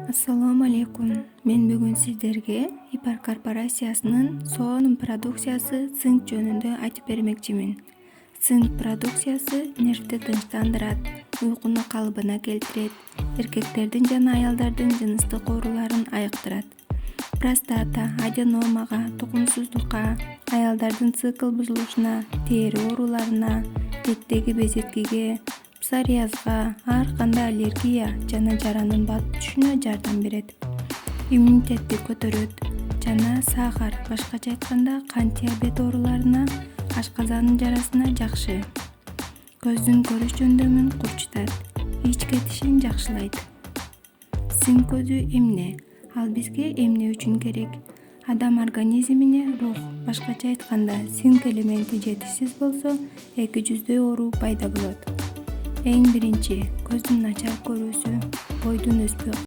Ассаламу алейкум. Мен бүгүн сиздерге Ипар корпорациясынын соонун продукциясы цинк жөнүндө айтып бермекчимин. Цинк продукциясы нервди тынчтандырат, уйкуну калыбына келтирет, эркектердин жана аялдардын жыныстык ооруларын айыктырат. Простата, аденомага, тукумсуздукка, аялдардын цикл бузулушуна, тери ооруларына, беттеги безеткиге, псориазга, ар кандай аллергия жана жаранын батып түшүнө жардам берет. Иммунитетти көтөрөт жана сахар, башкача айтканда кант диабет ооруларына, ашказандын жарасына жакшы. Көздүн көрүш жөндөмүн курчутат, ич кетишин жакшылайт. Цинк көзү эмне? Ал бизге эмне үчүн керек? Адам организмине рух, башкача айтканда цинк элементи жетишсиз болсо, 200 оору пайда болот. Эң биринчи көздүн начар көрүүсү, бойдун өспөй